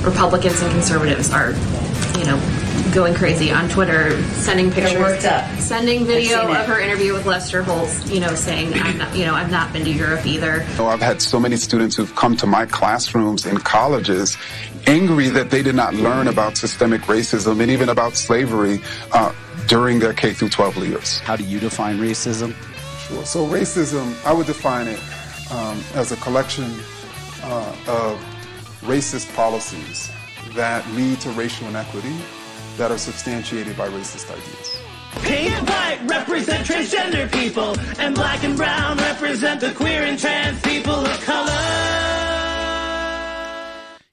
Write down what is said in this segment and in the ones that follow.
Republicans and conservatives are, going crazy on Twitter, sending pictures, worked up. sending video of her interview with Lester Holt, saying, I've not been to Europe either. I've had so many students who've come to my classrooms in colleges angry that they did not learn about systemic racism and even about slavery during their K through 12 years. How do you define racism? Sure. So racism, I would define it as a collection of racist policies that lead to racial inequity that are substantiated by racist ideas. Pink and white represent transgender people, and black and brown represent the queer and trans people of color.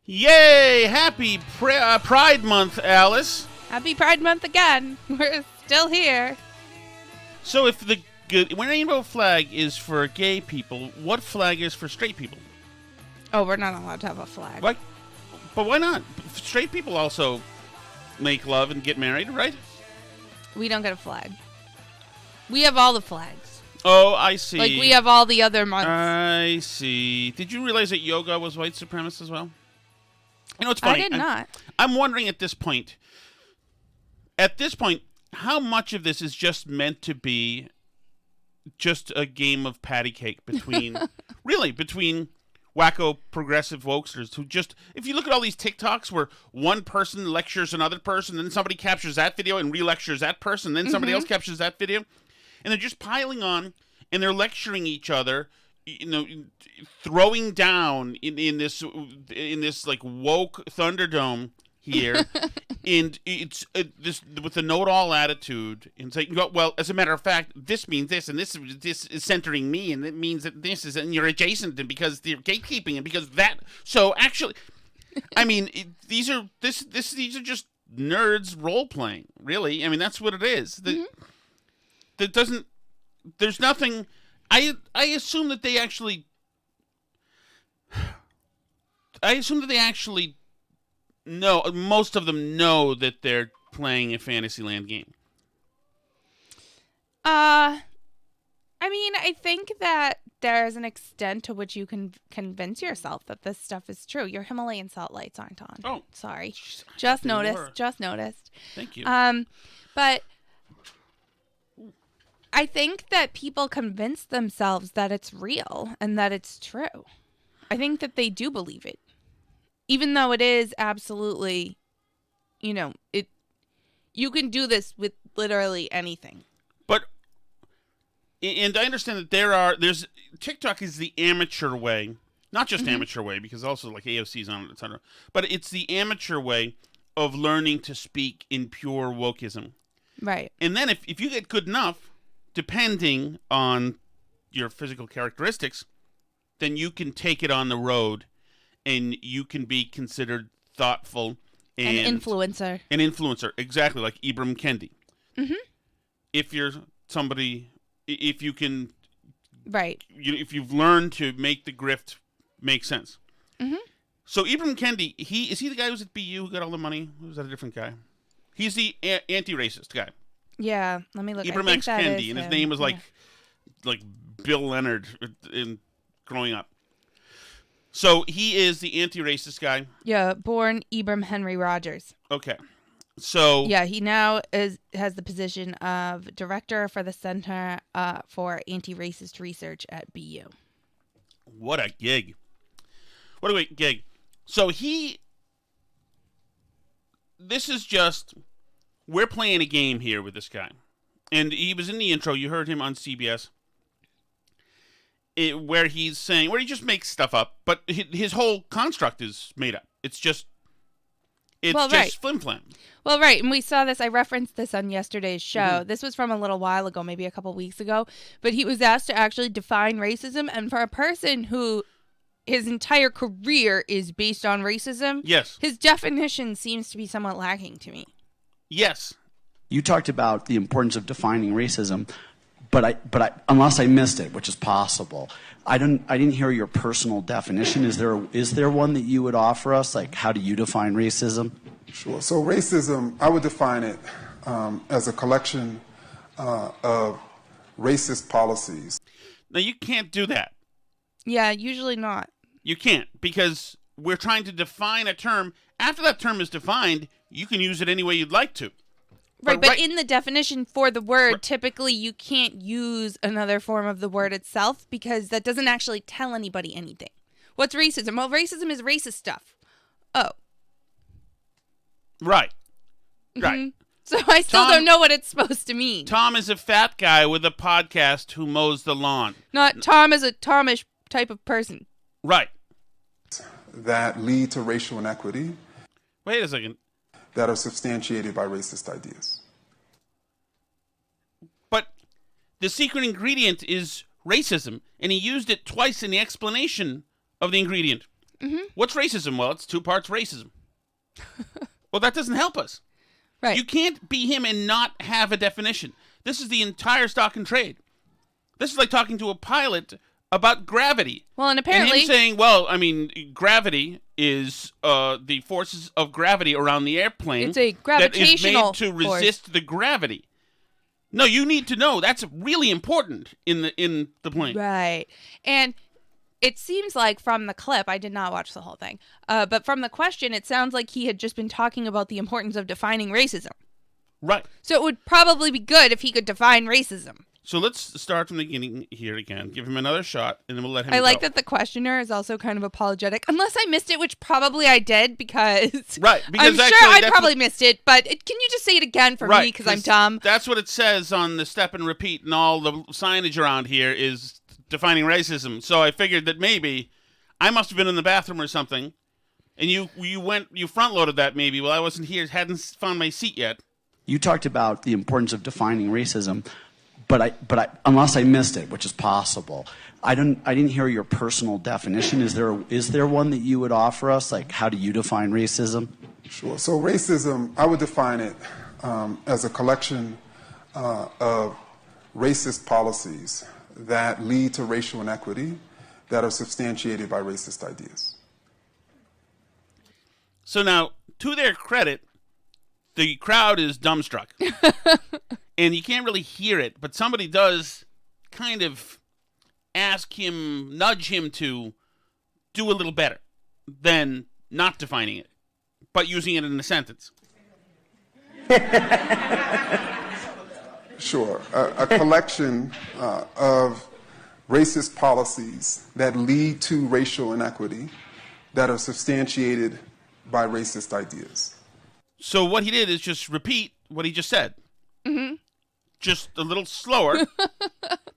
Yay! Happy Pride Month, Alice. Happy Pride Month again. We're still here. So if the rainbow flag is for gay people, what flag is for straight people? Oh, we're not allowed to have a flag. What? But why not? Straight people also make love and get married, right? We don't get a flag. We have all the flags. Oh, I see. Like we have all the other months. I see. Did you realize that yoga was white supremacist as well? It's funny. I did not. I'm wondering at this point, how much of this is just meant to be just a game of patty cake between wacko progressive wokesters who just, if you look at all these TikToks where one person lectures another person, then somebody captures that video and re-lectures that person, then somebody else captures that video, and they're just piling on and they're lecturing each other, throwing down in this like woke Thunderdome here, and it's this with the know-it-all attitude, and saying, well, as a matter of fact, this means this, and this is centering me, and it means that this is, and you're adjacent, and because they're gatekeeping, and because that. So actually, I mean, these are just nerds role playing. Really, I mean, that's what it is. That doesn't. There's nothing. I assume that they actually. No, most of them know that they're playing a Fantasyland game. I mean, I think that there's an extent to which you can convince yourself that this stuff is true. Your Himalayan salt lights aren't on. Oh, sorry. Just noticed. Thank you. But I think that people convince themselves that it's real and that it's true. I think that they do believe it. Even though it is absolutely, you can do this with literally anything. But, and I understand that there's TikTok is the amateur way, not just amateur way, because also like AOC's on it, etc. But it's the amateur way of learning to speak in pure wokeism. Right. And then if you get good enough, depending on your physical characteristics, then you can take it on the road. And you can be considered thoughtful and an influencer. An influencer, exactly, like Ibram Kendi. Mm-hmm. If you're somebody, if you can, right? If you've learned to make the grift make sense. Mm-hmm. So Ibram Kendi, is he the guy who was at BU who got all the money? Or was that a different guy? He's the anti-racist guy. Yeah, let me look. Ibram X Kendi, and his name was like Bill Leonard in growing up. So he is the anti-racist guy? Yeah, born Ibram Henry Rogers. Okay. So yeah, he now has the position of director for the Center for Anti-Racist Research at BU. What a gig. What a gig. So this is just, we're playing a game here with this guy. And he was in the intro, you heard him on CBS. Where he just makes stuff up, but his whole construct is made up. It's just flim-flam. Well, right, and we saw this, I referenced this on yesterday's show. Mm-hmm. This was from a little while ago, maybe a couple weeks ago, but he was asked to actually define racism, and for a person who his entire career is based on racism, yes, his definition seems to be somewhat lacking to me. Yes. You talked about the importance of defining racism. But I, unless I missed it, which is possible, I didn't hear your personal definition. Is there one that you would offer us? Like, how do you define racism? Sure. So racism, I would define it as a collection of racist policies. Now, you can't do that. Yeah, usually not. You can't, because we're trying to define a term. After that term is defined, you can use it any way you'd like to. Right, but in the definition for the word, typically you can't use another form of the word itself because that doesn't actually tell anybody anything. What's racism? Well, racism is racist stuff. Oh. Right. Mm-hmm. Right. So I still don't know what it's supposed to mean. Tom is a fat guy with a podcast who mows the lawn. Not Tom is a Tomish type of person. Right. That lead to racial inequity. Wait a second. That are substantiated by racist ideas. But the secret ingredient is racism, and he used it twice in the explanation of the ingredient. Mm-hmm. What's racism? Well, it's 2 parts racism. Well, that doesn't help us. Right. You can't be him and not have a definition. This is the entire stock and trade. This is like talking to a pilot about gravity. Well, and apparently... And him saying, well, I mean, gravity is the forces of gravity around the airplane. It's a gravitational that is made to resist the gravity. No, you need to know. That's really important in the plane. Right. And it seems like from the clip, I did not watch the whole thing, but from the question, it sounds like he had just been talking about the importance of defining racism. Right. So it would probably be good if he could define racism. So let's start from the beginning here again. Give him another shot, and then we'll let him I like go. that the questioner is also kind of apologetic, unless I missed it, which probably I did because right. Because I'm sure I probably missed it. But can you just say it again for me because I'm dumb? That's what it says on the step and repeat and all the signage around here is defining racism. So I figured that maybe I must have been in the bathroom or something, and you front loaded that maybe. Well, I wasn't here, hadn't found my seat yet. You talked about the importance of defining racism. But I, unless I missed it, which is possible, I didn't hear your personal definition. Is there one that you would offer us? Like, how do you define racism? Sure. So racism, I would define it as a collection of racist policies that lead to racial inequity that are substantiated by racist ideas. So now, to their credit, the crowd is dumbstruck. And you can't really hear it, but somebody does kind of nudge him to do a little better than not defining it, but using it in a sentence. Sure. A collection of racist policies that lead to racial inequity that are substantiated by racist ideas. So what he did is just repeat what he just said. Mm-hmm. Just a little slower.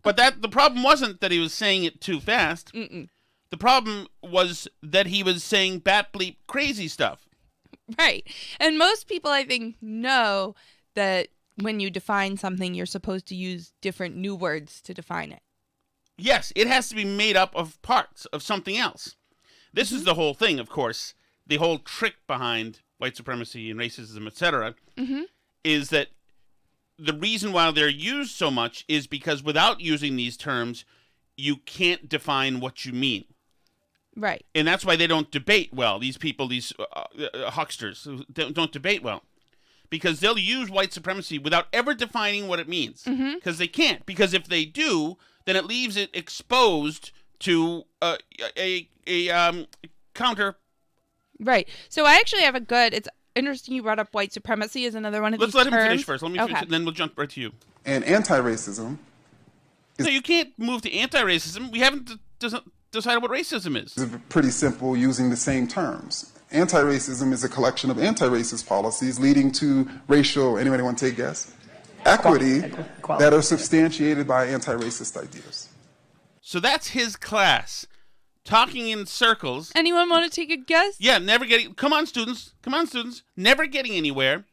But the problem wasn't that he was saying it too fast. Mm-mm. The problem was that he was saying bat bleep crazy stuff. Right. And most people, I think, know that when you define something, you're supposed to use different new words to define it. Yes, it has to be made up of parts of something else. This is the whole thing, of course. The whole trick behind white supremacy and racism, etc., is that the reason why they're used so much is because without using these terms, you can't define what you mean. Right. And that's why they don't debate well. These people, these hucksters, don't debate well. Because they'll use white supremacy without ever defining what it means. Because they can't. Because if they do, then it leaves it exposed to a counter. Right. So I actually have it's interesting you brought up white supremacy as another one of Let's these terms. let him finish first. Let me finish it, and then we'll jump right to you. And anti-racism. No, you can't move to anti-racism. We haven't decided what racism is. It's pretty simple using the same terms. Anti-racism is a collection of anti-racist policies leading to racial, anybody want to take a guess? Equity that are substantiated by anti-racist ideas. So that's his class. Talking in circles. Anyone want to take a guess? Yeah, never getting... Come on, students. Never getting anywhere.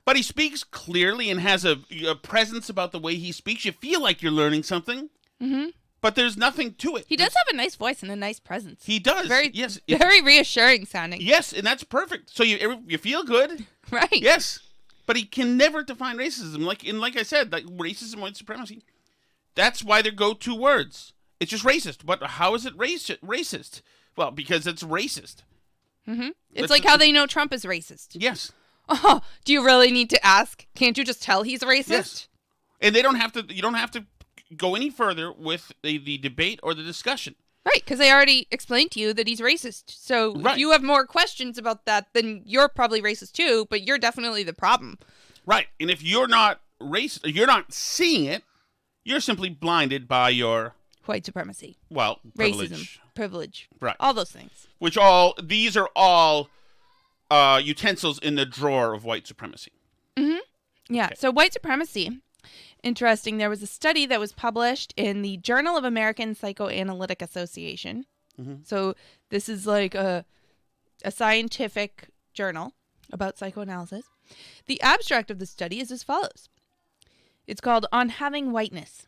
But he speaks clearly and has a presence about the way he speaks. You feel like you're learning something. Mm-hmm. But there's nothing to it. He does have a nice voice and a nice presence. He does. Yes. Very reassuring sounding. Yes, and that's perfect. So you feel good. Right. Yes. But he can never define racism. Like I said, like racism, white supremacy. That's why they go 2 words. It's just racist. But how is it racist? Well, because it's racist. Mm-hmm. It's like how they know Trump is racist. Yes. Oh, do you really need to ask? Can't you just tell he's racist? Yes. And they don't have to. You don't have to go any further with the debate or the discussion. Right, because I already explained to you that he's racist. So Right. if you have more questions about that, then you're probably racist too, but you're definitely the problem. Right. And if you're not racist, you're not seeing it, you're simply blinded by your, White supremacy, well, privilege. racism, privilege, Right. all those things. These are all utensils in the drawer of white supremacy. Yeah, so white supremacy, interesting. There was a study that was published in the Journal of American Psychoanalytic Association. So this is like a scientific journal about psychoanalysis. The abstract of the study is as follows. It's called On Having Whiteness.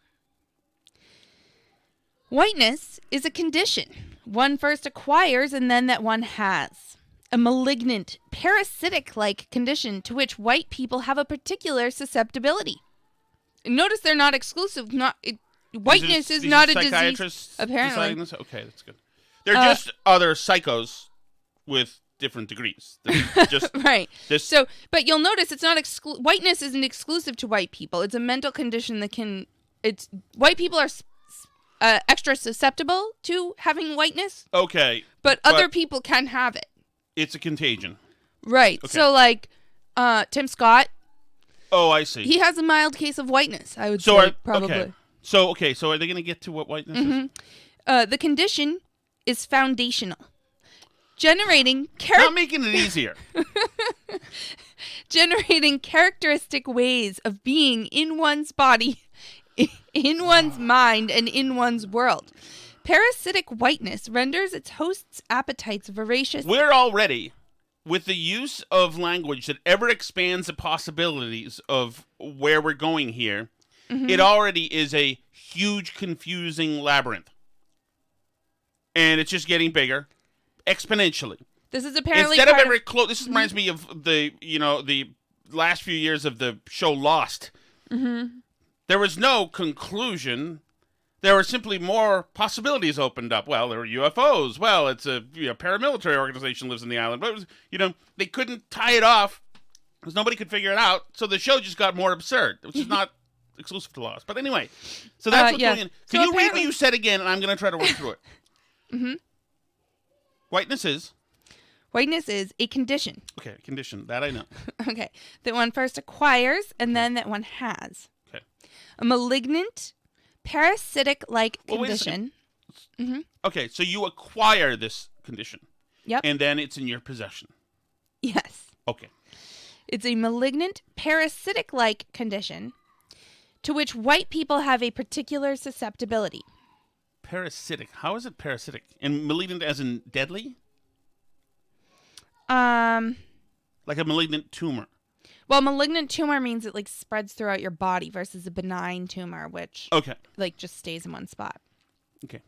Whiteness is a condition one first acquires and then that one has. A malignant, parasitic-like condition to which white people have a particular susceptibility. Notice they're not exclusive. Whiteness is not a disease. Psychiatrists Apparently. deciding this? Okay, that's good. They're just other psychos with different degrees. They're just Right. this. But you'll notice it's not whiteness isn't exclusive to white people. It's a mental condition that white people are extra susceptible to having whiteness, Okay, but other people can have it. it's a contagion. Right. Okay. So like Tim Scott, Oh, I see. he has a mild case of whiteness, I would So say, probably. Okay. So are they going to get to what whiteness is? The condition is foundational. Generating Not making it easier. generating characteristic ways of being in one's body, in one's mind, and in one's world. Parasitic whiteness renders its host's appetites voracious. We're already, with the use of language that ever expands the possibilities of where we're going here, it already is a huge, confusing labyrinth. And it's just getting bigger, exponentially. This is apparently Instead of part every close, this reminds me of the last few years of the show Lost. There was no conclusion. There were simply more possibilities opened up. Well, there were UFOs. Well, it's a paramilitary organization lives in the island. But it was, they couldn't tie it off because nobody could figure it out. So the show just got more absurd, which is not exclusive to Lost. But anyway, so that's what's going on. Can you read what you said again? And I'm going to try to work through it. Whiteness is a condition. Okay, condition that I know. Okay, that one first acquires and then that one has. Okay. A malignant, parasitic-like Well, wait a condition. Okay, so you acquire this condition. Yep. And then it's in your possession. Yes. Okay. It's a malignant, parasitic-like condition to which white people have a particular susceptibility. Parasitic. How is it parasitic? And malignant as in deadly? Like a malignant tumor. Well, malignant tumor means it spreads throughout your body versus a benign tumor, which Okay. just stays in one spot. Okay.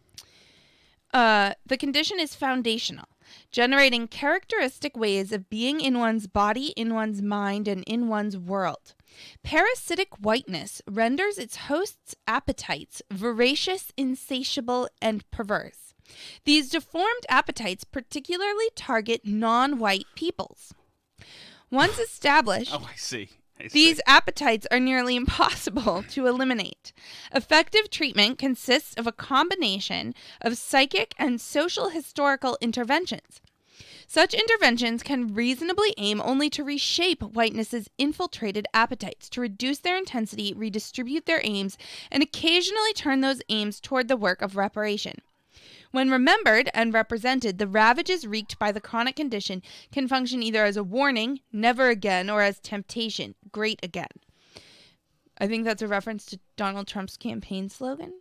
The condition is foundational, generating characteristic ways of being in one's body, in one's mind, and in one's world. Parasitic whiteness renders its host's appetites voracious, insatiable, and perverse. These deformed appetites particularly target non-white peoples. Once established, Oh, I see. these appetites are nearly impossible to eliminate. Effective treatment consists of a combination of psychic and social historical interventions. Such interventions can reasonably aim only to reshape whiteness's infiltrated appetites, to reduce their intensity, redistribute their aims, and occasionally turn those aims toward the work of reparation. When remembered and represented, the ravages wreaked by the chronic condition can function either as a warning, never again, or as temptation, great again. I think that's a reference to Donald Trump's campaign slogan.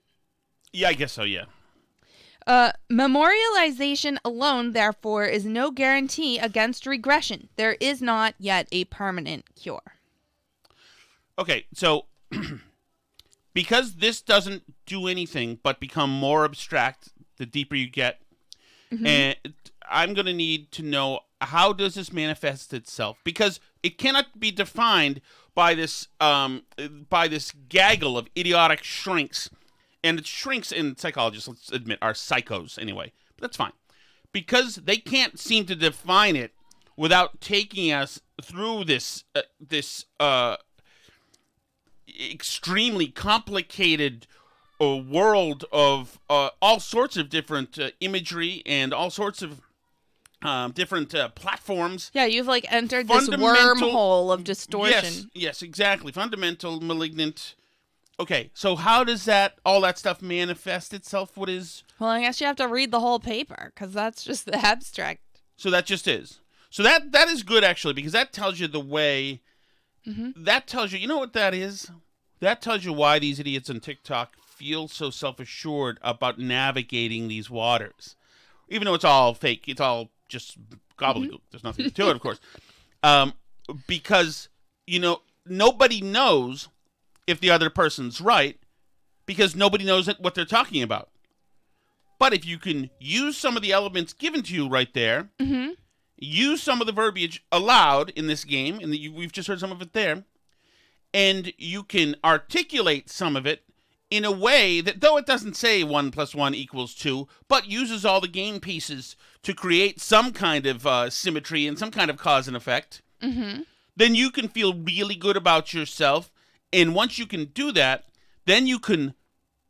Yeah, I guess so, yeah. Memorialization alone, therefore, is no guarantee against regression. There is not yet a permanent cure. Okay, so because this doesn't do anything but become more abstract the deeper you get, and I'm going to need to know, how does this manifest itself? Because it cannot be defined by this gaggle of idiotic shrinks. And shrinks in psychologists, let's admit, are psychos anyway. But that's fine. Because they can't seem to define it without taking us through this extremely complicated a world of all sorts of different imagery and all sorts of different platforms. Yeah, you've like entered this wormhole of distortion. Yes, exactly. Fundamental, malignant. Okay, so how does all that stuff manifest itself? What is? Well, I guess you have to read the whole paper because that's just the abstract. So that just is. So that is good actually, because that tells you the way. That tells you know what that is. That tells you why these idiots on TikTok feel so self-assured about navigating these waters, even though it's all fake. It's all just gobbledygook. There's nothing to it, of course, because nobody knows if the other person's right, because nobody knows what they're talking about. But if you can use some of the elements given to you right there, use some of the verbiage allowed in this game, and we've just heard some of it there, and you can articulate some of it in a way that, though it doesn't say 1 + 1 = 2, but uses all the game pieces to create some kind of symmetry and some kind of cause and effect, then you can feel really good about yourself. And once you can do that, then you can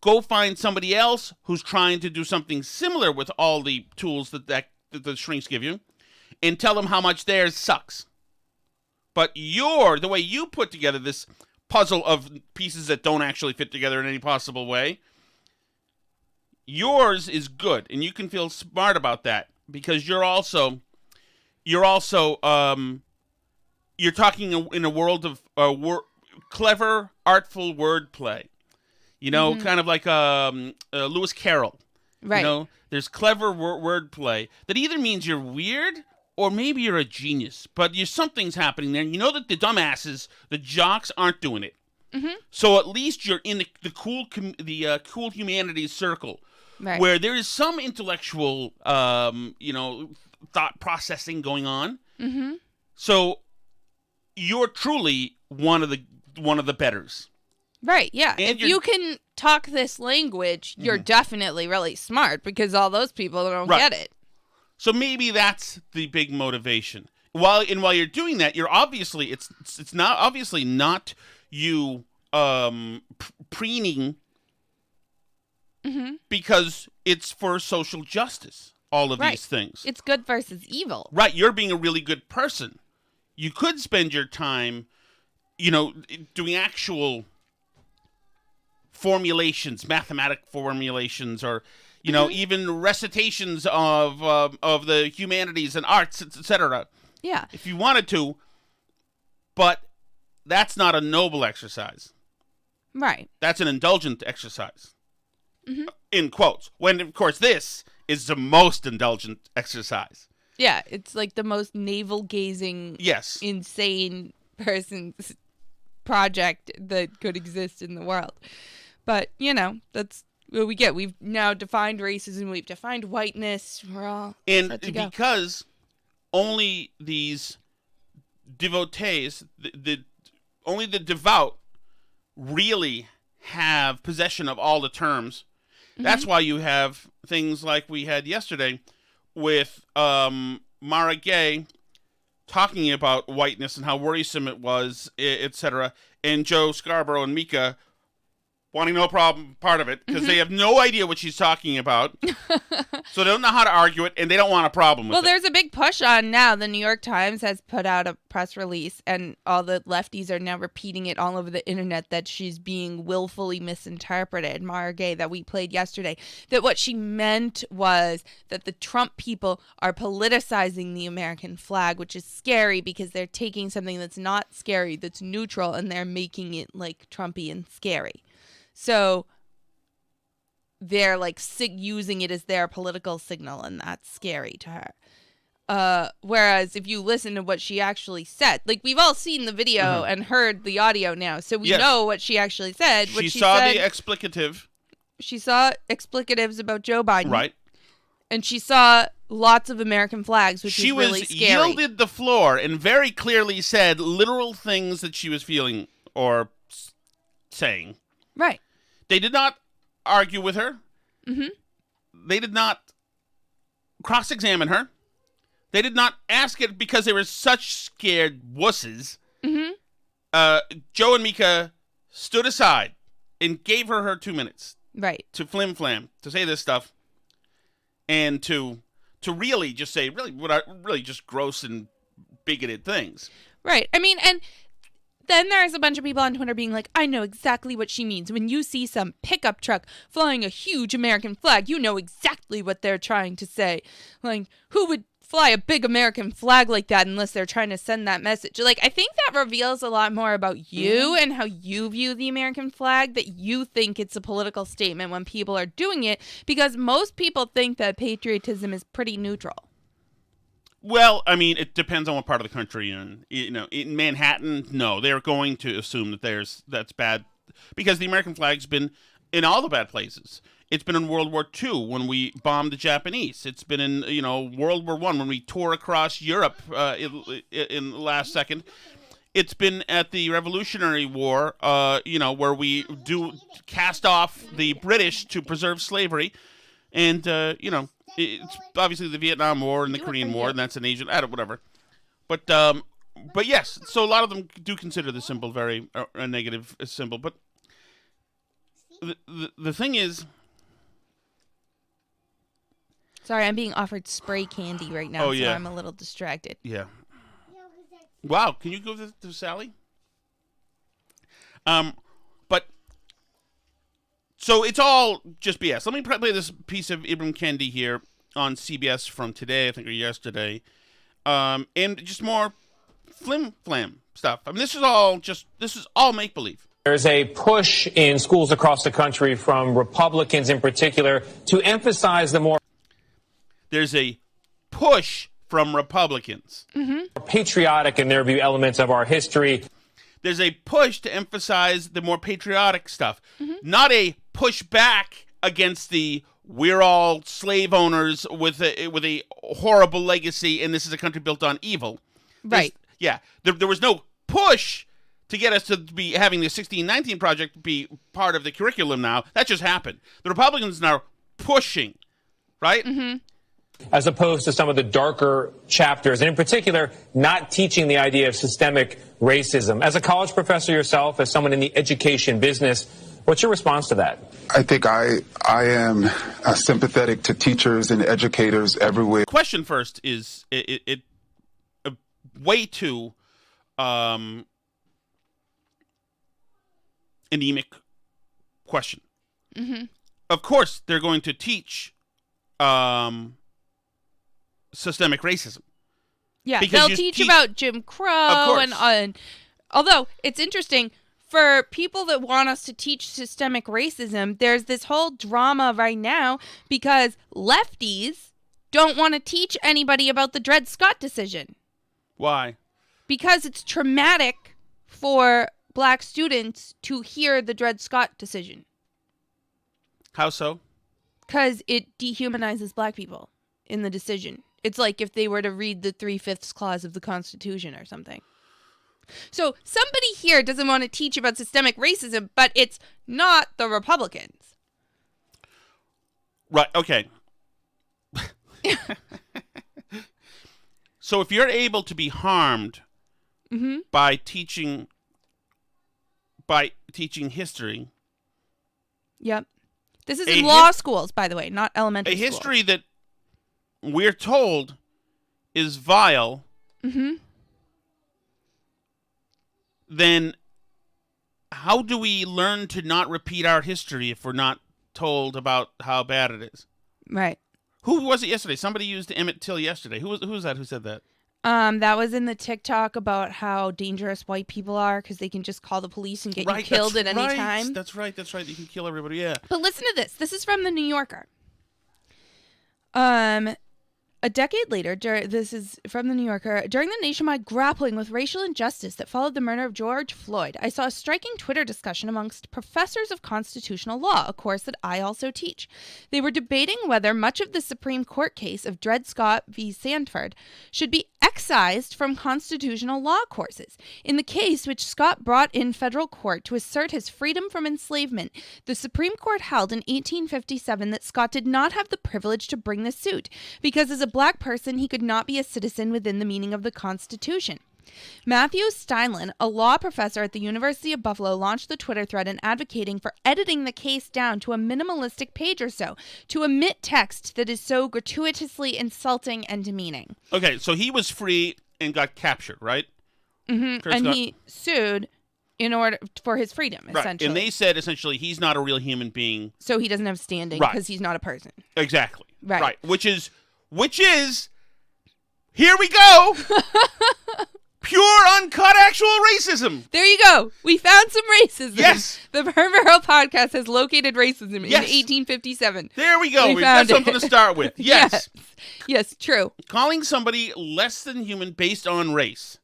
go find somebody else who's trying to do something similar with all the tools that the shrinks give you, and tell them how much theirs sucks. But the way you put together this puzzle of pieces that don't actually fit together in any possible way, yours is good, and you can feel smart about that, because you're talking in a world of clever, artful wordplay. Kind of like Lewis Carroll. Right. There's clever wordplay that either means you're weird or maybe you're a genius, but something's happening there. And you know that the dumbasses, the jocks, aren't doing it. So at least you're in the cool humanities circle, right, where there is some intellectual, thought processing going on. So you're truly one of the betters. Right, yeah. If you can talk this language, you're definitely really smart, because all those people don't get it. So maybe that's the big motivation. While you're doing that, you're obviously it's not obviously not you preening, because it's for social justice. All of these things. It's good versus evil. Right, you're being a really good person. You could spend your time, doing actual formulations, mathematic formulations, or even recitations of the humanities and arts, etc. Yeah. If you wanted to, but that's not a noble exercise. Right. That's an indulgent exercise. In quotes. When, of course, this is the most indulgent exercise. Yeah, it's like the most navel-gazing, insane person's project that could exist in the world. But, that's what we get. We've now defined racism. We've defined whiteness. We're all set to go. Because only these devotees, only the devout, really have possession of all the terms. That's why you have things like we had yesterday with Mara Gay talking about whiteness and how worrisome it was, etc., and Joe Scarborough and Mika wanting no problem part of it, because they have no idea what she's talking about. So they don't know how to argue it, and they don't want a problem with it. Well, there's a big push on now. The New York Times has put out a press release, and all the lefties are now repeating it all over the internet, that she's being willfully misinterpreted, Mara Gay, that we played yesterday. That what she meant was that the Trump people are politicizing the American flag, which is scary, because they're taking something that's not scary, that's neutral, and they're making it like Trumpy and scary. So they're like using it as their political signal, and that's scary to her. Whereas if you listen to what she actually said, like, we've all seen the video and heard the audio now, so we know what she actually said. She saw the explicative. She saw explicatives about Joe Biden. Right. And she saw lots of American flags, which was really scary. She yielded the floor and very clearly said literal things that she was feeling or saying. Right. They did not argue with her. They did not cross-examine her. They did not ask it because they were such scared wusses. Joe and Mika stood aside and gave her 2 minutes Right. to flim flam, to say this stuff, and to really just say really just gross and bigoted things. Right. I mean, and then there's a bunch of people on Twitter being like, I know exactly what she means. When you see some pickup truck flying a huge American flag, you know exactly what they're trying to say. Like, who would fly a big American flag like that unless they're trying to send that message? Like, I think that reveals a lot more about you and how you view the American flag, that you think it's a political statement when people are doing it, because most people think that patriotism is pretty neutral. Well, I mean, it depends on what part of the country you're in. You know, in Manhattan, no, they're going to assume that that's bad, because the American flag's been in all the bad places. It's been in World War II when we bombed the Japanese. It's been in, World War I when we tore across Europe in the last second. It's been at the Revolutionary War, where we cast off the British to preserve slavery, and it's obviously the Vietnam War and the Korean War, and that's an Asian, whatever. But yes, so a lot of them do consider the symbol very a negative symbol. But the thing is, sorry, I'm being offered spray candy right now, Oh, yeah. so I'm a little distracted. yeah. Wow, can you go to Sally? But so it's all just BS. Let me play this piece of Ibram Kendi here on CBS from today, I think, or yesterday, and just more flim flam stuff. I mean, this is all make believe. There's a push in schools across the country from Republicans in particular to emphasize the more There's a push from Republicans. patriotic, in their view, elements of our history. There's a push to emphasize the more patriotic stuff, not a push back against the we're all slave owners with a horrible legacy, and this is a country built on evil. Right. There was no push to get us to be having the 1619 Project be part of the curriculum now. That just happened. The Republicans now are pushing, right? As opposed to some of the darker chapters, and in particular, not teaching the idea of systemic racism. As a college professor yourself, as someone in the education business, what's your response to that? I think I am sympathetic to teachers and educators everywhere. Question first is it way too anemic question. Of course, they're going to teach systemic racism. Yeah, Because they'll you teach teach- about Jim Crow, Of course. and although it's interesting, for people that want us to teach systemic racism, there's this whole drama right now because lefties don't want to teach anybody about the Dred Scott decision Why? because it's traumatic for black students to hear the Dred Scott decision How so? because it dehumanizes black people in the decision. It's like if they were to read the 3/5 clause of the Constitution or something. So somebody here doesn't want to teach about systemic racism, but it's not the Republicans. Right, okay. So if you're able to be harmed by teaching history, Yep. This is A in law schools, by the way, not elementary a school. history that we're told is vile, then how do we learn to not repeat our history if we're not told about how bad it is? Right. Who was it yesterday? Somebody used Emmett Till yesterday. Who was that? Who said that? That was in the TikTok about how dangerous white people are because they can just call the police and get you killed at any time. That's right. You can kill everybody. Yeah. But listen to this. This is from the New Yorker. A decade later, this is from the New Yorker, during the nationwide grappling with racial injustice that followed the murder of George Floyd, I saw a striking Twitter discussion amongst professors of constitutional law, a course that I also teach. They were debating whether much of the Supreme Court case of Dred Scott v. Sanford should be excised from constitutional law courses. In the case which Scott brought in federal court to assert his freedom from enslavement, the Supreme Court held in 1857 that Scott did not have the privilege to bring the suit because as a black person he could not be a citizen within the meaning of the Constitution. Matthew Steinlen, a law professor at the University of Buffalo, launched the Twitter thread and advocating for editing the case down to a minimalistic page or so to omit text that is so gratuitously insulting and demeaning. Okay, so he was free and got captured, right? Mm-hmm. And he sued in order for his freedom, right. essentially. And they said, essentially, he's not a real human being. So he doesn't have standing Right. because he's not a person. Exactly. Right. Which is, here we go, pure, uncut, actual racism. There you go. We found some racism. Yes. The Pervero podcast has located racism in Yes. 1857. There we go. We've got found something it. to start with. Yes. Yes, true. Calling somebody less than human based on race.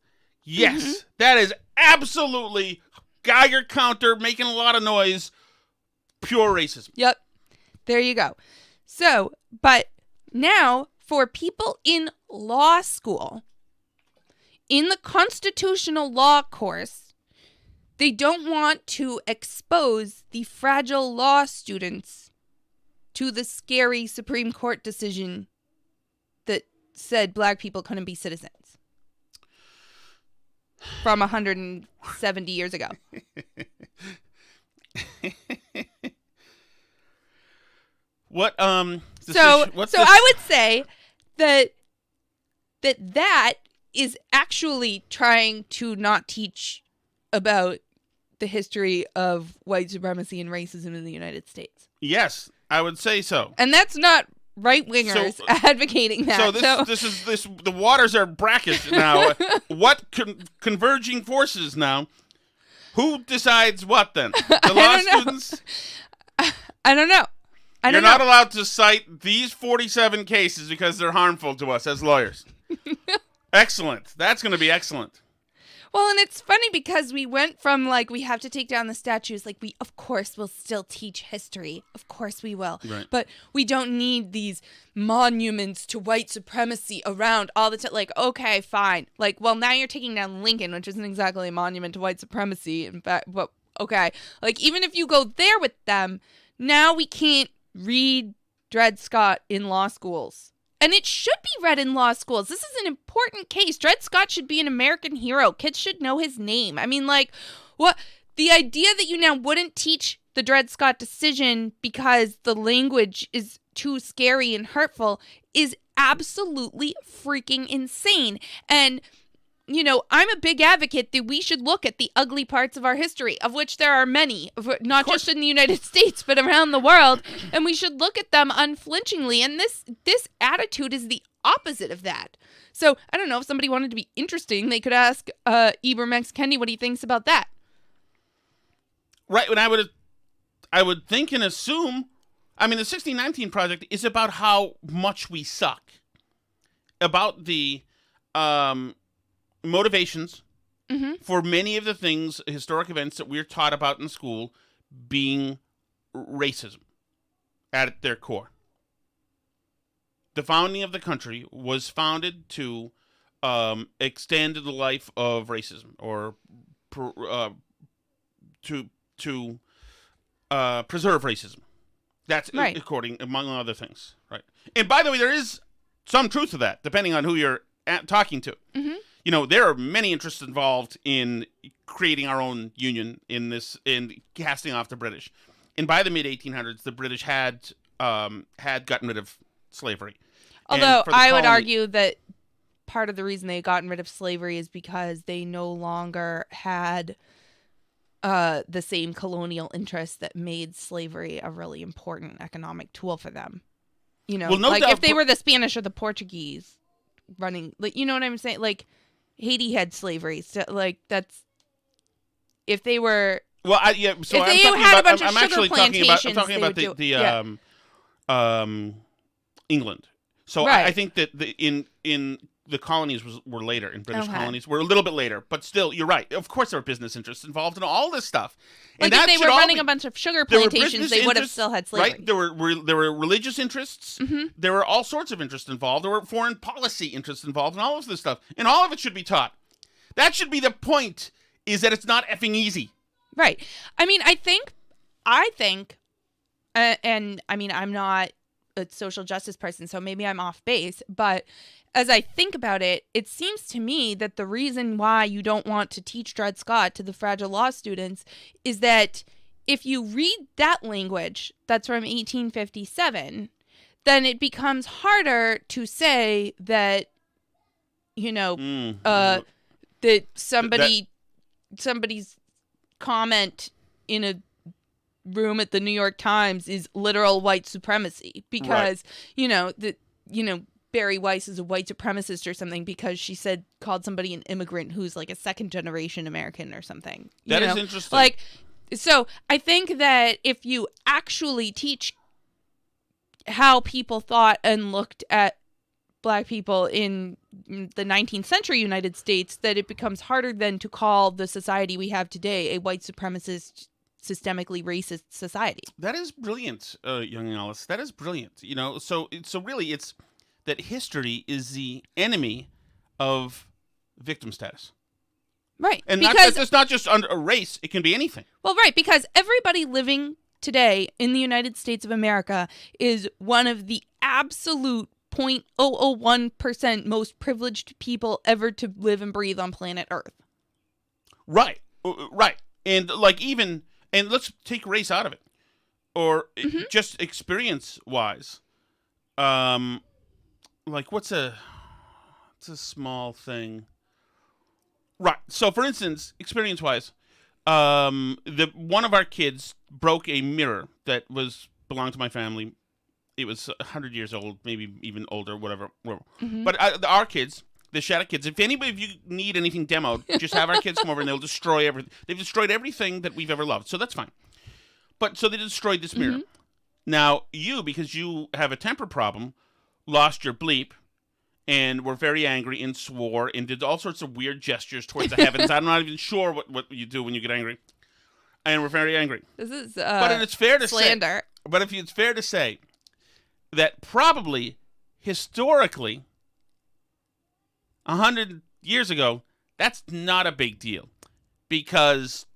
Yes. That is absolutely Geiger counter, making a lot of noise, pure racism. Yep. There you go. So, but now for people in law school, in the constitutional law course, they don't want to expose the fragile law students to the scary Supreme Court decision that said black people couldn't be citizens from 170 years ago. What I would say that is actually trying to not teach about the history of white supremacy and racism in the United States. Yes, I would say so. And that's not right-wingers advocating that. So the waters are brackish now. What converging forces now? Who decides what then? The law students? I don't know. You're not allowed to cite these 47 cases because they're harmful to us as lawyers. Excellent. That's going to be excellent. Well, and it's funny because we went from we have to take down the statues, we of course will still teach history. Of course we will. Right. But we don't need these monuments to white supremacy around all the time. Okay, fine. Now you're taking down Lincoln, which isn't exactly a monument to white supremacy. In fact, but okay. Even if you go there with them, now we can't read Dred Scott in law schools. And it should be read in law schools. This is an important case. Dred Scott should be an American hero. Kids should know his name. I mean, what? The idea that you now wouldn't teach the Dred Scott decision because the language is too scary and hurtful is absolutely freaking insane. And I'm a big advocate that we should look at the ugly parts of our history, of which there are many, not just in the United States, but around the world. And we should look at them unflinchingly. And this attitude is the opposite of that. So I don't know, if somebody wanted to be interesting, they could ask Ibram X. Kendi what he thinks about that. Right. And I would think and assume, the 1619 Project is about how much we suck. About the motivations for many of the things, historic events that we're taught about in school being racism at their core. The founding of the country was founded to extend the life of racism or to preserve racism. That's right. According, among other things. Right. And by the way, there is some truth to that, depending on who you're talking to. Mm-hmm. There are many interests involved in creating our own union in casting off the British. And by the mid-1800s, the British had gotten rid of slavery. Although I would argue that part of the reason they had gotten rid of slavery is because they no longer had the same colonial interests that made slavery a really important economic tool for them. If they were the Spanish or the Portuguese running, you know what I'm saying? Haiti had slavery, so that's if they were. Well, I'm actually talking about England. So right. I think that in the colonies were later, in British colonies were a little bit later, but still, you're right. Of course, there were business interests involved in all this stuff. And if they were running a bunch of sugar plantations, they would have still had slavery. Right? There were religious interests. Mm-hmm. There were all sorts of interests involved. There were foreign policy interests involved in all of this stuff. And all of it should be taught. That should be the point, is that it's not effing easy. Right. I think, and I'm not a social justice person, so maybe I'm off base, but as I think about it, it seems to me that the reason why you don't want to teach Dred Scott to the Fragile Law students is that if you read that language that's from 1857, then it becomes harder to say that, that somebody's comment in a room at the New York Times is literal white supremacy because, Barry Weiss is a white supremacist or something because she called somebody an immigrant who's like a second generation American or something. That is interesting. Like, so I think that if you actually teach how people thought and looked at Black people in the 19th century United States, that it becomes harder then to call the society we have today a white supremacist, systemically racist society. That is brilliant, young Alice. That is brilliant. So really it's that history is the enemy of victim status. Right. And it's not just under a race. It can be anything. Well, right, because everybody living today in the United States of America is one of the absolute 0.001% most privileged people ever to live and breathe on planet Earth. Right. Right. And and let's take race out of it. Or just experience-wise. What's a small thing? Right. So, for instance, experience-wise, one of our kids broke a mirror that belonged to my family. It was 100 years old, maybe even older, whatever. But our kids, the Shattuck kids, if anybody of you need anything demoed, just have our kids come over and they'll destroy everything. They've destroyed everything that we've ever loved, so that's fine. But so they destroyed this mirror. Now, because you have a temper problem, lost your bleep, and were very angry and swore and did all sorts of weird gestures towards the heavens. I'm not even sure what you do when you get angry. And we're very angry. This is but it's fair to slander. It's fair to say that probably historically 100 years ago, that's not a big deal because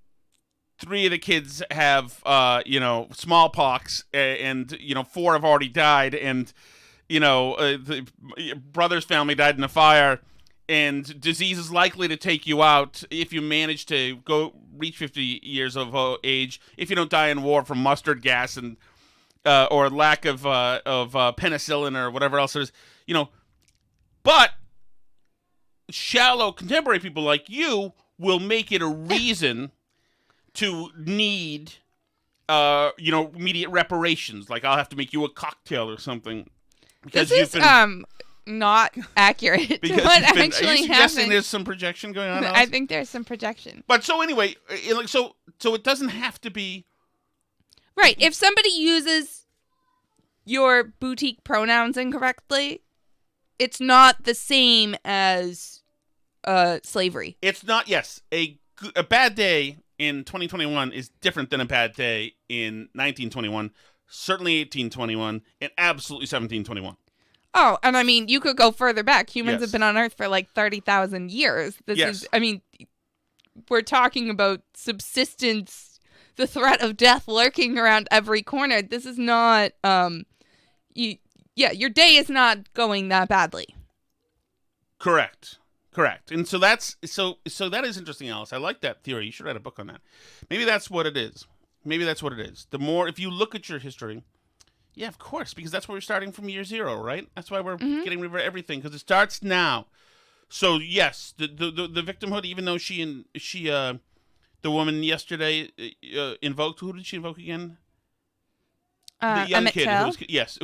3 of the kids have smallpox and 4 have already died and the brother's family died in a fire, and disease is likely to take you out if you manage to reach 50 years of age, if you don't die in war from mustard gas and or lack of penicillin or whatever else there is, But shallow contemporary people like you will make it a reason to need, immediate reparations. Like I'll have to make you a cocktail or something. This is not accurate to what actually happened. Are you suggesting there's some projection going on? I think there's some projection. But so anyway, so it doesn't have to be right. If somebody uses your boutique pronouns incorrectly, it's not the same as slavery. It's not. Yes, a bad day in 2021 is different than a bad day in 1921. Certainly 1821, and absolutely 1721. Oh, and I mean, you could go further back. Humans have been on Earth for like 30,000 years. We're talking about subsistence, the threat of death lurking around every corner. This is not, your day is not going that badly. Correct. And so that is interesting, Alice. I like that theory. You should write a book on that. Maybe that's what it is. The more, if you look at your history, yeah, of course, because that's where we're starting from year 0, right? That's why we're getting rid of everything, because it starts now. So yes, the victimhood, even though the woman yesterday invoked, who did she invoke again? The young Emmett kid Till?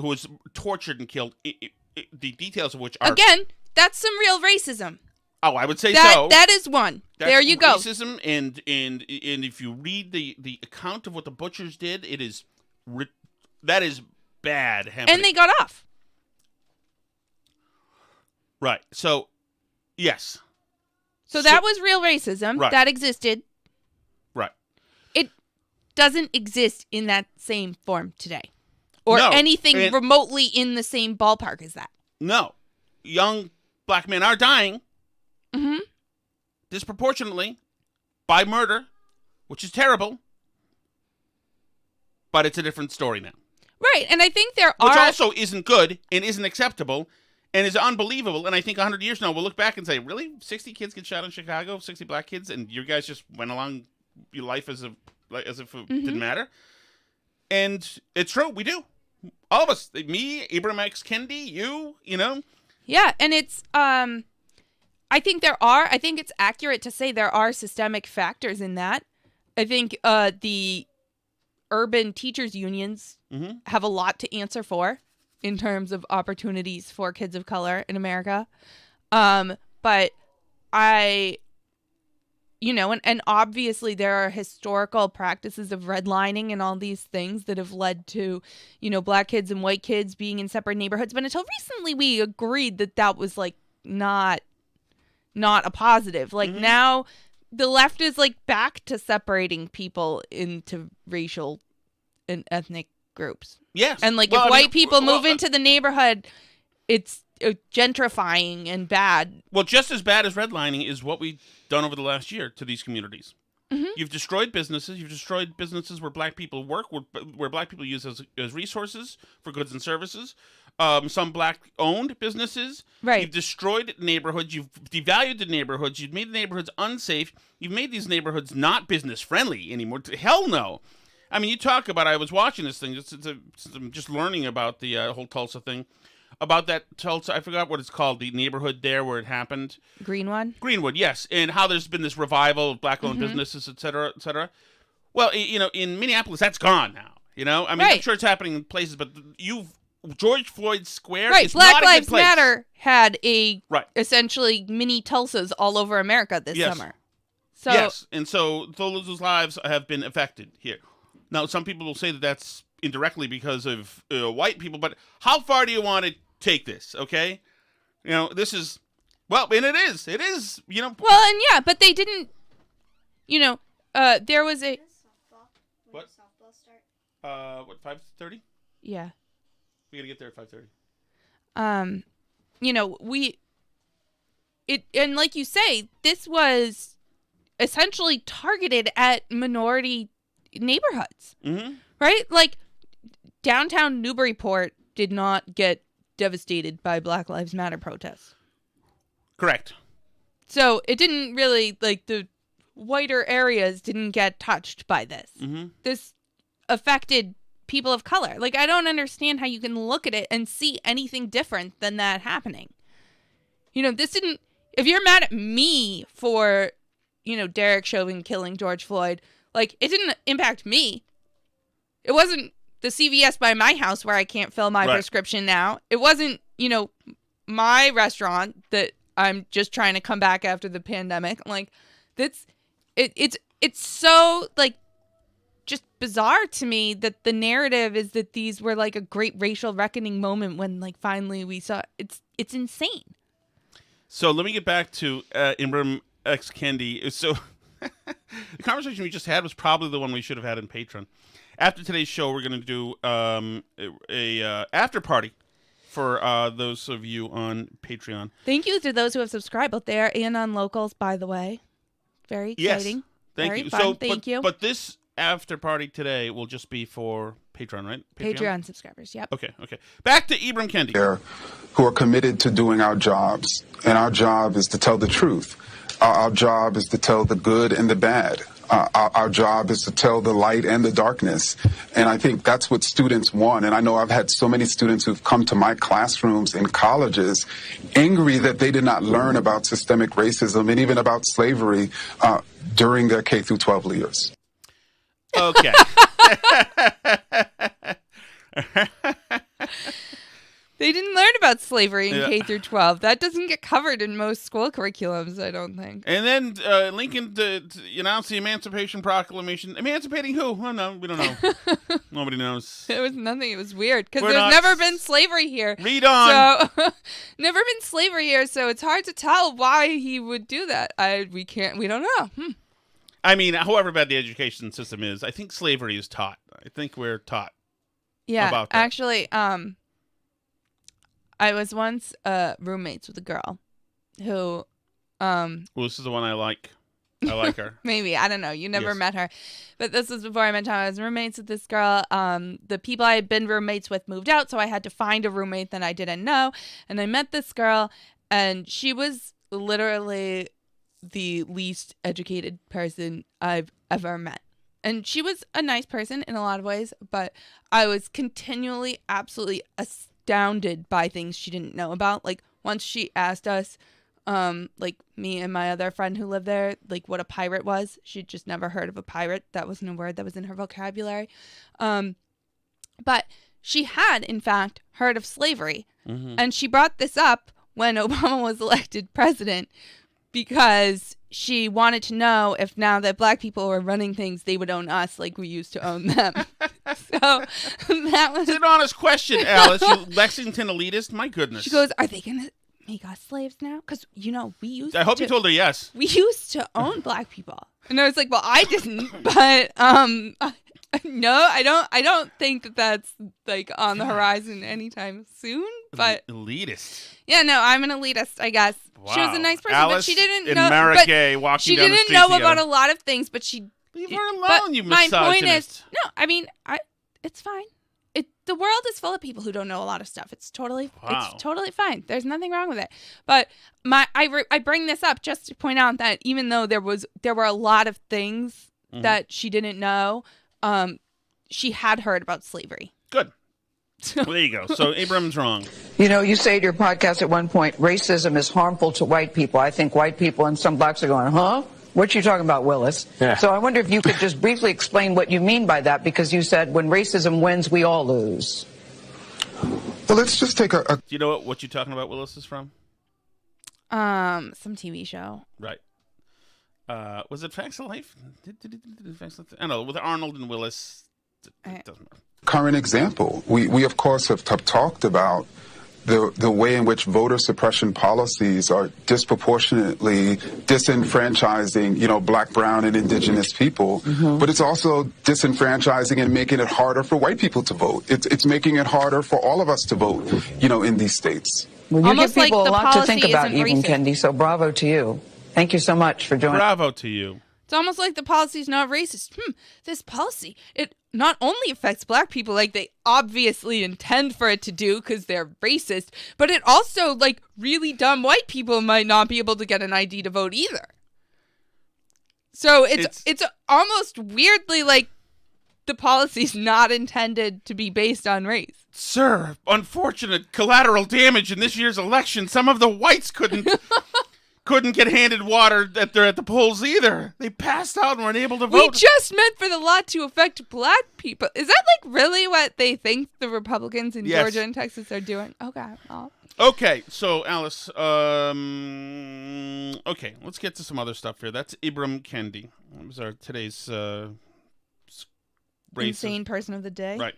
who was tortured and killed. The details of which are again, that's some real racism. Oh, I would say so. That is one. That's there you go. Racism, and if you read the account of what the butchers did, that is bad. Happening. And they got off. Right. So, yes. So that was real racism. Right. That existed. Right. It doesn't exist in that same form today, or No, anything remotely in the same ballpark as that. No, young black men are dying. Disproportionately by murder, which is terrible, but it's a different story now. Right, and I think which also isn't good and isn't acceptable, And it's unbelievable. And I think 100 years from now, we'll look back and say, really? 60 kids get shot in Chicago? 60 black kids? And you guys just went along your life as if it didn't matter? And it's true. We do. All of us. Me, Ibram X. Kendi, you know? Yeah, and it's I think it's accurate to say there are systemic factors in that. I think the urban teachers unions have a lot to answer for in terms of opportunities for kids of color in America. But and obviously there are historical practices of redlining and all these things that have led to, black kids and white kids being in separate neighborhoods. But until recently, we agreed that was like not a positive. Like now the left is like back to separating people into racial and ethnic groups. Yes. And like if white people move into the neighborhood, it's gentrifying and bad. Well, just as bad as redlining is what we've done over the last year to these communities. You've destroyed businesses. You've destroyed businesses where black people work, where black people use as resources for goods and services. Some black-owned businesses. Right. You've destroyed neighborhoods. You've devalued the neighborhoods. You've made the neighborhoods unsafe. You've made these neighborhoods not business-friendly anymore. Hell no. I mean, you talk about, I was watching this thing, just learning about the whole Tulsa thing. About that Tulsa, I forgot what it's called, the neighborhood there where it happened. Greenwood, yes. And how there's been this revival of black-owned businesses, et cetera, et cetera. Well, in Minneapolis, that's gone now. I mean, I'm sure it's happening in places, but George Floyd Square is Black not a Lives good place. Matter had essentially mini Tulsas all over America this summer. So, yes, and so those lives have been affected here. Now, some people will say that that's indirectly because of white people, but how far do you want to take this, okay? This is, and it is, Well, and yeah, but they didn't, there was a... What? Softball start? 5:30? Yeah. We gotta get there at 5:30. And like you say, this was essentially targeted at minority neighborhoods, right? Like downtown Newburyport did not get devastated by Black Lives Matter protests. Correct. So it didn't really, like, the whiter areas didn't get touched by this. This affected people of color. Like, I don't understand how you can look at it and see anything different than that happening. This didn't, if you're mad at me for, Derek Chauvin killing George Floyd, like, it didn't impact me. It wasn't the CVS by my house where I can't fill my prescription now. It wasn't, my restaurant that I'm just trying to come back after the pandemic. Like, it's so, like, just bizarre to me that the narrative is that these were like a great racial reckoning moment when, like, finally we saw it's insane. So let me get back to Ibram X. Kendi. So the conversation we just had was probably the one we should have had in Patreon. After today's show, we're going to do a after party for those of you on Patreon. Thank you to those who have subscribed out there and on Locals, by the way. Very exciting. Yes, thank Very you. fun. So, thank you. But this after party today will just be for Patreon, right? Patreon subscribers, yep. Okay. Back to Ibram Kendi. Who are committed to doing our jobs, and our job is to tell the truth. Our job is to tell the good and the bad. Our job is to tell the light and the darkness. And I think that's what students want. And I know I've had so many students who've come to my classrooms in colleges angry that they did not learn about systemic racism and even about slavery during their K through 12 years. Okay. They didn't learn about slavery in K through 12. That doesn't get covered in most school curriculums, I don't think. And then Lincoln to announce the Emancipation Proclamation. Emancipating who? Oh, no, we don't know. Nobody knows. It was nothing. It was weird because We're there's not- never been slavery here. Read on. So never been slavery here, so it's hard to tell why he would do that. We don't know. I mean, however bad the education system is, I think slavery is taught. I think we're taught. Yeah, about that. actually, I was once roommates with a girl who Well, this is the one I like. I like her. Maybe. I don't know. You never Yes. met her. But this was before I met Tom. I was roommates with this girl. The people I had been roommates with moved out, so I had to find a roommate that I didn't know. And I met this girl, and she was literally the least educated person I've ever met. And she was a nice person in a lot of ways, but I was continually absolutely astounded by things she didn't know about. Like, once she asked us, like me and my other friend who lived there, like what a pirate was. She'd just never heard of a pirate. That wasn't a word that was in her vocabulary. But she had, in fact, heard of slavery. Mm-hmm. And she brought this up when Obama was elected president because she wanted to know if now that black people were running things, they would own us like we used to own them. So that was... It's an honest question, Alice. You Lexington elitist? My goodness. She goes, are they going to make us slaves now? Because, you know, we used I hope you told her yes. We used to own black people. And I was like, well, I didn't, but no, I don't think that that's like on the horizon anytime soon. But elitist. Yeah, no, I'm an elitist, I guess. Wow. She was a nice person, Alice but she didn't and know. Maragay walking she down the didn't street know together. about a lot of things, but she. Leave her alone, but you my misogynist. point is, no, I mean, it's fine. The world is full of people who don't know a lot of stuff. It's totally fine. There's nothing wrong with it. But I bring this up just to point out that even though there were a lot of things that she didn't know, she had heard about slavery. Good. Well, there you go. So Abrams wrong. You know, you say to your podcast at one point, racism is harmful to white people. I think white people and some blacks are going, huh? What you talking about, Willis? Yeah. So I wonder if you could just briefly explain what you mean by that, because you said when racism wins, we all lose. Well, let's just take Do you know what you talking about, Willis, is from? Some TV show. Right. Was it Facts of Life? Facts of Life? I don't know, with Arnold and Willis. It doesn't matter. current example. We of course, have talked about the way in which voter suppression policies are disproportionately disenfranchising, black, brown, and indigenous people. Mm-hmm. But it's also disenfranchising and making it harder for white people to vote. It's making it harder for all of us to vote, in these states. Well, you Almost give people like a the lot to think policy about, isn't even, racist. Kendi, so bravo to you. Thank you so much for joining. Bravo to you. It's almost like the policy's not racist. This policy, it not only affects black people like they obviously intend for it to do because they're racist, but it also, like, really dumb white people might not be able to get an ID to vote either. So it's almost weirdly like the policy's not intended to be based on race. Sir, unfortunate collateral damage in this year's election. Some of the whites couldn't get handed water at the polls either. They passed out and weren't able to vote. We just meant for the law to affect black people. Is that like really what they think the Republicans in Yes. Georgia and Texas are doing? Okay. Well. Okay, so Alice, okay, let's get to some other stuff here. That's Ibram Kendi. That was our today's Insane person of the day. Right.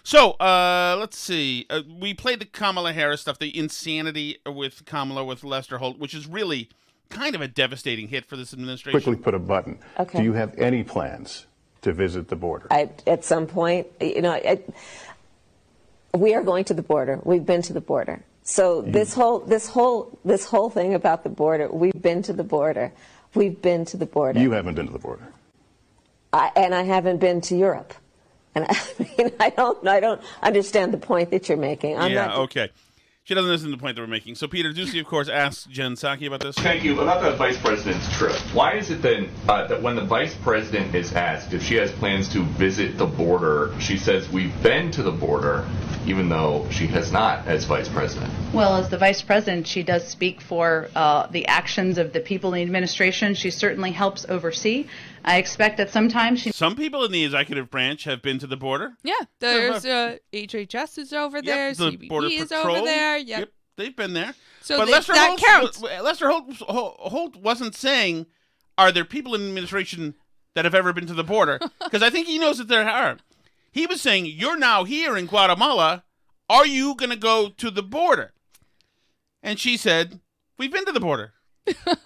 So, let's see. We played the Kamala Harris stuff, the insanity with Kamala with Lester Holt, which is really kind of a devastating hit for this administration. Quickly put a button. Okay. Do you have any plans to visit the border? At some point, we are going to the border. We've been to the border. So this whole thing about the border, we've been to the border. We've been to the border. You haven't been to the border. And I haven't been to Europe. And I don't understand the point that you're making. Okay. She doesn't listen to the point that we're making. So Peter Ducey, of course, asked Jen Psaki about this. Thank you. About the vice president's trip, why is it then that when the vice president is asked if she has plans to visit the border, she says we've been to the border, even though she has not as vice president? Well, as the vice president, she does speak for the actions of the people in the administration. She certainly helps oversee. I expect that sometimes Some people in the executive branch have been to the border. Yeah, there's HHS is over there, the CBP Border is Patrol. over there. Yep, they've been there. So but that counts. Lester Holt wasn't saying, are there people in the administration that have ever been to the border? Because I think he knows that there are. He was saying, you're now here in Guatemala. Are you going to go to the border? And she said, we've been to the border.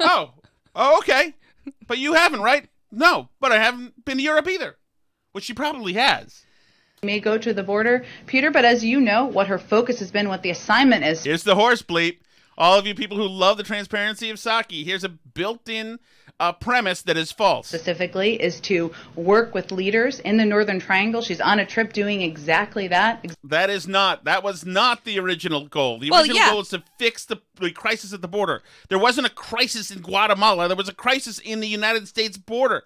Oh, okay. But you haven't, right? No, but I haven't been to Europe either, which she probably has. may go to the border, Peter, but as you know, what her focus has been, what the assignment is. Here's the horse bleep. All of you people who love the transparency of Psaki, here's a built-in premise that is false. Specifically is to work with leaders in the Northern Triangle. She's on a trip doing exactly that. That was not the original goal. The original goal is to fix the crisis at the border. There wasn't a crisis in Guatemala. There was a crisis in the United States border.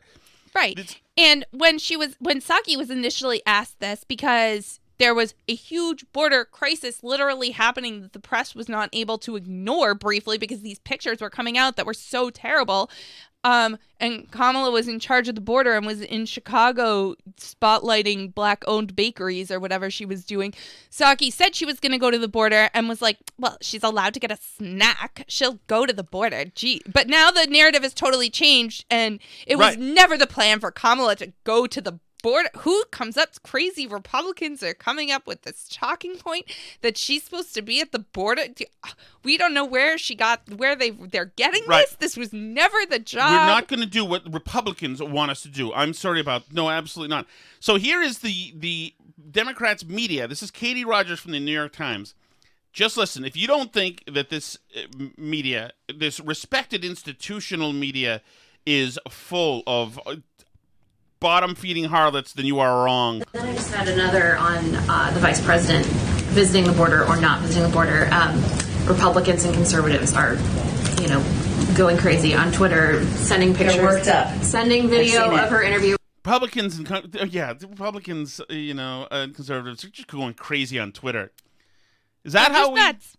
Right. And when Psaki was initially asked this, because there was a huge border crisis literally happening that the press was not able to ignore briefly because these pictures were coming out that were so terrible. And Kamala was in charge of the border and was in Chicago spotlighting Black-owned bakeries or whatever she was doing. Psaki said she was going to go to the border and was like, well, she's allowed to get a snack. She'll go to the border. Gee. But now the narrative has totally changed, and it was never the plan for Kamala to go to the border. Who comes up? Crazy Republicans are coming up with this talking point that she's supposed to be at the border. We don't know where they're getting this. This was never the job. We're not going to do what Republicans want us to do. I'm sorry no, absolutely not. So here is the Democrats' media. This is Katie Rogers from the New York Times. Just listen. If you don't think that this media, this respected institutional media, is full of bottom-feeding harlots, then you are wrong. Then I just had another on the vice president visiting the border or not visiting the border. Republicans and conservatives are, going crazy on Twitter, sending pictures, they're worked up, sending video of her interview. Republicans and Republicans, and conservatives are just going crazy on Twitter. Is that how we? Nuts.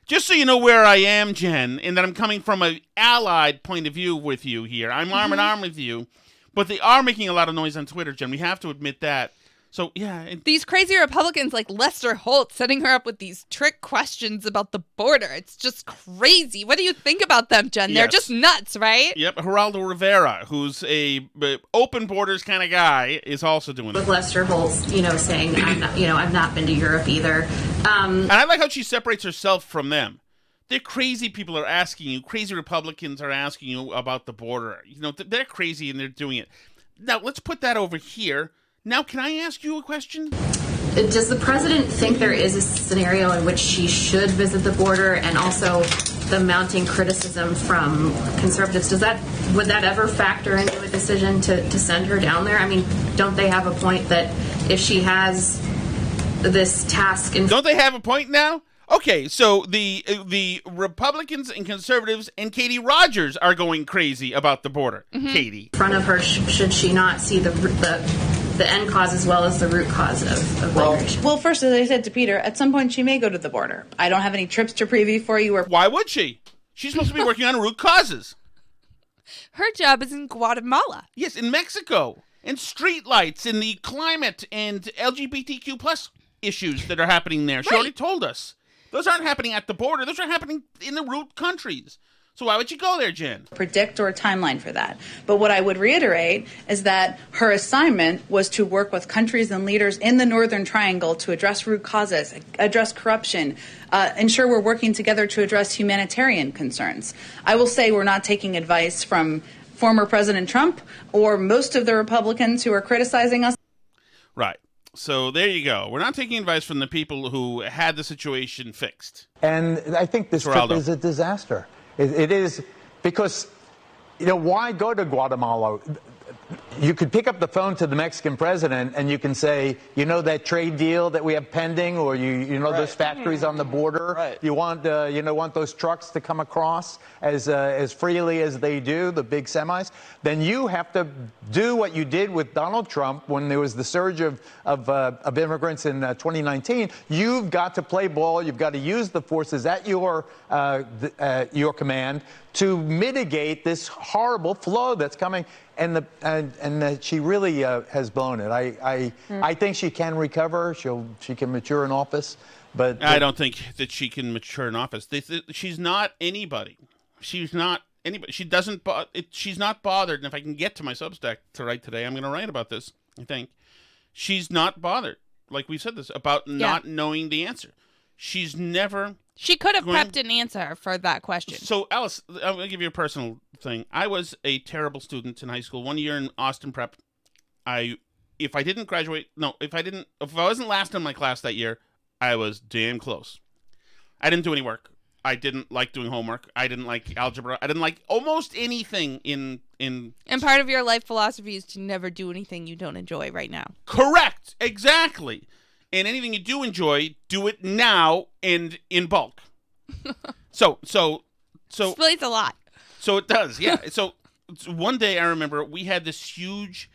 Just so you know where I am, Jen, and that I'm coming from an allied point of view with you here. I'm arm in arm with you. But they are making a lot of noise on Twitter, Jen. We have to admit that. So, yeah. These crazy Republicans like Lester Holt setting her up with these trick questions about the border. It's just crazy. What do you think about them, Jen? Yes. They're just nuts, right? Yep. Geraldo Rivera, who's a open borders kind of guy, is also doing it. With Lester Holt, saying, I've not been to Europe either. And I like how she separates herself from them. They're crazy people are asking you. Crazy Republicans are asking you about the border. They're crazy and they're doing it. Now, let's put that over here. Now, can I ask you a question? Does the president think there is a scenario in which she should visit the border, and also the mounting criticism from conservatives? Would that ever factor into a decision to send her down there? I mean, don't they have a point that if she has this task... Don't they have a point now? Okay, so the Republicans and conservatives and Katie Rogers are going crazy about the border. Mm-hmm. Katie. In front of her, should she not see the end cause as well as the root cause of migration? Well, first, as I said to Peter, at some point she may go to the border. I don't have any trips to preview for you. Why would she? She's supposed to be working on root causes. Her job is in Guatemala. Yes, in Mexico. And streetlights and the climate and LGBTQ plus issues that are happening there. She already told us. Those aren't happening at the border. Those are happening in the root countries. So why would you go there, Jen? Predict or a timeline for that. But what I would reiterate is that her assignment was to work with countries and leaders in the Northern Triangle to address root causes, address corruption, ensure we're working together to address humanitarian concerns. I will say we're not taking advice from former President Trump or most of the Republicans who are criticizing us. Right. So there you go. We're not taking advice from the people who had the situation fixed. And I think this trip is a disaster. It is because, why go to Guatemala? You could pick up the phone to the Mexican president and you can say, that trade deal that we have pending, or those factories on the border. Right. You want those trucks to come across as freely as they do, the big semis. Then you have to do what you did with Donald Trump when there was the surge of immigrants in 2019. You've got to play ball. You've got to use the forces at your command to mitigate this horrible flow that's coming. And she really has blown it. I think she can recover. She can mature in office, but I don't think that she can mature in office. She's not anybody. She's not anybody. She doesn't. She's not bothered. And if I can get to my Substack to write today, I'm going to write about this. I think she's not bothered. Like we said this about not knowing the answer. She's never. She could have prepped an answer for that question. So, Alice, I'm going to give you a personal thing. I was a terrible student in high school. 1 year in Austin Prep, if I wasn't last in my class that year, I was damn close. I didn't do any work. I didn't like doing homework. I didn't like algebra. I didn't like almost anything in. And part of your life philosophy is to never do anything you don't enjoy right now. Correct. Exactly. And anything you do enjoy, do it now and in bulk. So Explains a lot. So it does, yeah. So one day I remember we had this huge,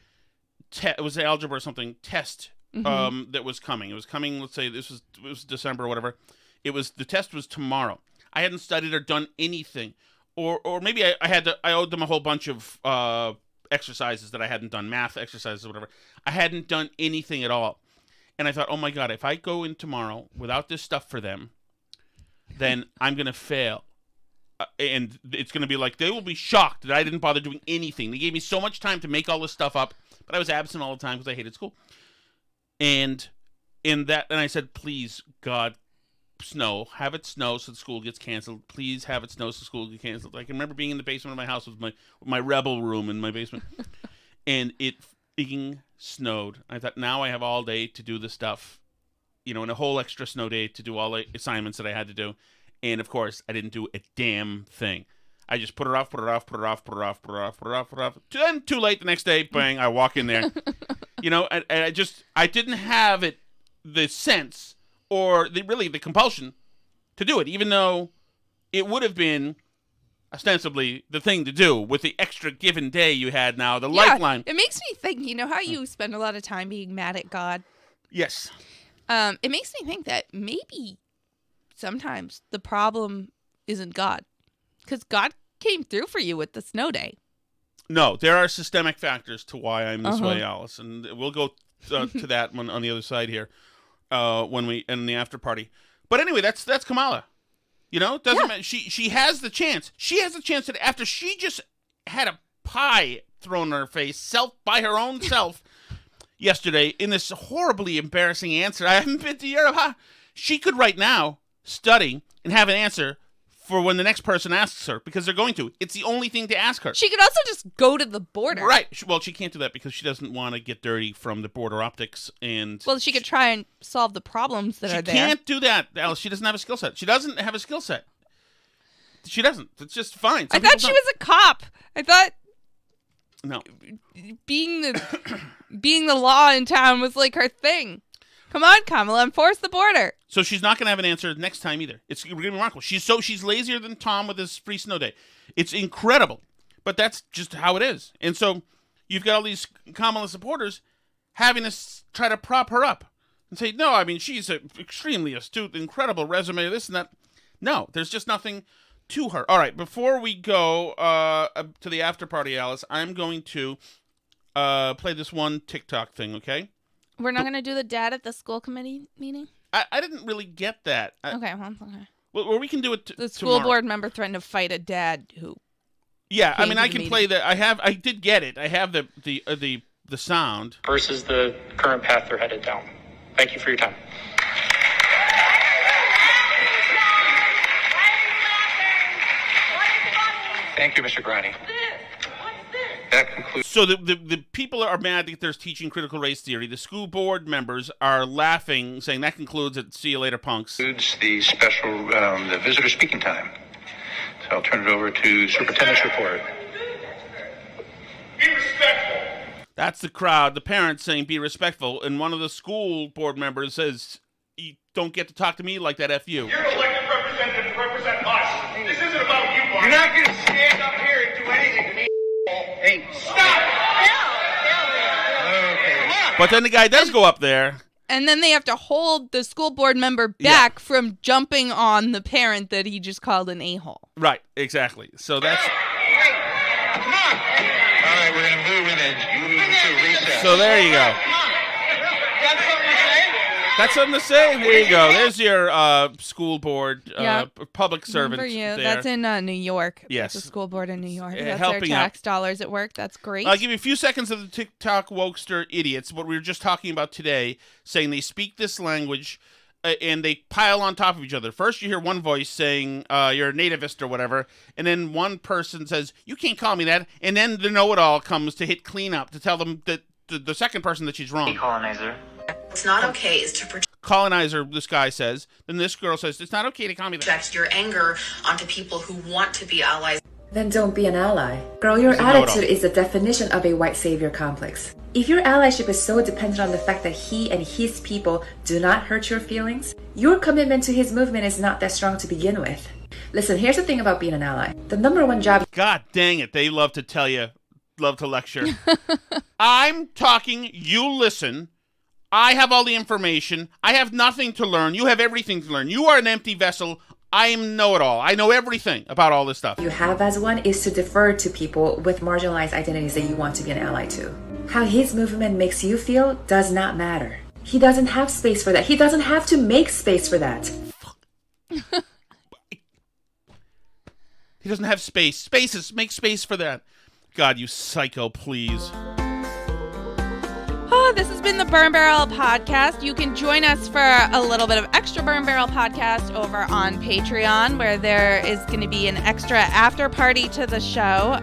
it was algebra or something, test that was coming. It was coming, let's say it was December or whatever. The test was tomorrow. I hadn't studied or done anything. Or maybe I owed them a whole bunch of exercises that I hadn't done, math exercises or whatever. I hadn't done anything at all. And I thought, oh my God, if I go in tomorrow without this stuff for them, then I'm going to fail. And it's going to be like, they will be shocked that I didn't bother doing anything. They gave me so much time to make all this stuff up, but I was absent all the time because I hated school. And I said, please, God, have it snow so the school gets canceled. Please have it snow so school gets canceled. I can remember being in the basement of my house with my rebel room in my basement. And it freaking snowed. I thought, now I have all day to do this stuff, and a whole extra snow day to do all the assignments that I had to do. And of course, I didn't do a damn thing. I just put it off. Then too late the next day, bang, I walk in there. I didn't have the sense or the compulsion to do it, even though it would have been ostensibly the thing to do with the extra given day you had now, the lifeline. It makes me think, how you spend a lot of time being mad at God? Yes. It makes me think that maybe sometimes the problem isn't God, because God came through for you with the snow day. No, there are systemic factors to why I'm this way, Alice, and we'll go to that one on the other side here when we in the after party. But anyway, that's Kamala. Doesn't matter. She has the chance. She has the chance that after she just had a pie thrown in her face, by her own self, yesterday in this horribly embarrassing answer. I haven't been to Europe. Huh? She could right now study and have an answer for when the next person asks her, because they're going to. It's the only thing to ask her. She could also just go to the border. Right. Well, she can't do that because she doesn't want to get dirty from the border optics. Well, she could try and solve the problems that are there. She can't do that, Alice. She doesn't have a skill set. She doesn't have a skill set. She doesn't. It's just fine. I thought she was a cop. I thought no, being the law in town was like her thing. Come on, Kamala, enforce the border. So she's not going to have an answer next time either. It's going to be remarkable. She's lazier than Tom with his free snow day. It's incredible, but that's just how it is. And so you've got all these Kamala supporters having to try to prop her up and say, no, I mean, she's an extremely astute, incredible resume, this and that. No, there's just nothing to her. All right, before we go to the after party, Alice, I'm going to play this one TikTok thing, okay? We're not going to do the dad at the school committee meeting? I didn't really get that. Okay, well, okay. Well, we can do it the school tomorrow. Board member threatened to fight a dad who. Yeah, I mean, I can play that. I did get it. I have the sound versus the current path they're headed down. Thank you for your time. Thank you, Mr. Grani. That concludes. So the people are mad that there's teaching critical race theory. The school board members are laughing, saying that concludes it. See you later, punks. Concludes the special the visitor speaking time. So I'll turn it over to Superintendent's report. Be respectful. That's the crowd. The parents saying be respectful, and one of the school board members says, "You don't get to talk to me like that. F you." You're elected representative to represent us. This isn't about you, Mark. You're not going to stand up here and do anything to me. Hey, stop! Okay. But then the guy does go up there. And then they have to hold the school board member back from jumping on the parent that he just called an a-hole. Right, exactly. So that's... Hey, come on. All right, we're going to move into recess. So there you go. Got something to say? There you go. There's your school board, public servant. For you. There. That's in New York. Yes. That's the school board in New York. That's helping their tax dollars at work. That's great. I'll give you a few seconds of the TikTok wokester idiots, what we were just talking about today, saying they speak this language and they pile on top of each other. First, you hear one voice saying you're a nativist or whatever, and then one person says, you can't call me that, and then the know-it-all comes to hit clean up to tell them that the second person that she's wrong. Colonizer. It's not okay is to colonizer, this guy says. Then this girl says, it's not okay to call me that. project your anger onto people who want to be allies. Then don't be an ally. Girl, your attitude is the definition of a white savior complex. If your allyship is so dependent on the fact that he and his people do not hurt your feelings, your commitment to his movement is not that strong to begin with. Listen, here's the thing about being an ally. The number one job... God dang it, they love to tell you, love to lecture. I'm talking, you listen. I have all the information. I have nothing to learn. You have everything to learn. You are an empty vessel. I am know-it-all. I know everything about all this stuff. You have as one is to defer to people with marginalized identities that you want to be an ally to. How his movement makes you feel does not matter. He doesn't have space for that. He doesn't have to make space for that. He doesn't have space. Spaces. Make space for that. God, you psycho, please. Oh, this has been the Burn Barrel Podcast. You can join us for a little bit of extra Burn Barrel Podcast over on Patreon, where there is going to be an extra after party to the show.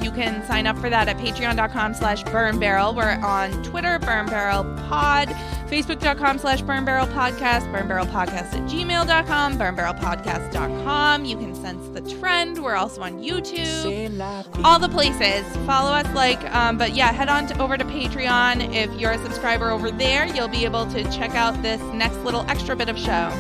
You can sign up for that at patreon.com/burnbarrel. We're on Twitter, Burn Barrel Pod, facebook.com/Burn Barrel Podcast, burnbarrelpodcast@gmail.com, burnbarrelpodcast.com. You can sense the trend. We're also on YouTube, all the places. Follow us, but yeah, head on over to Patreon. If you're a subscriber over there, you'll be able to check out this next little extra bit of show.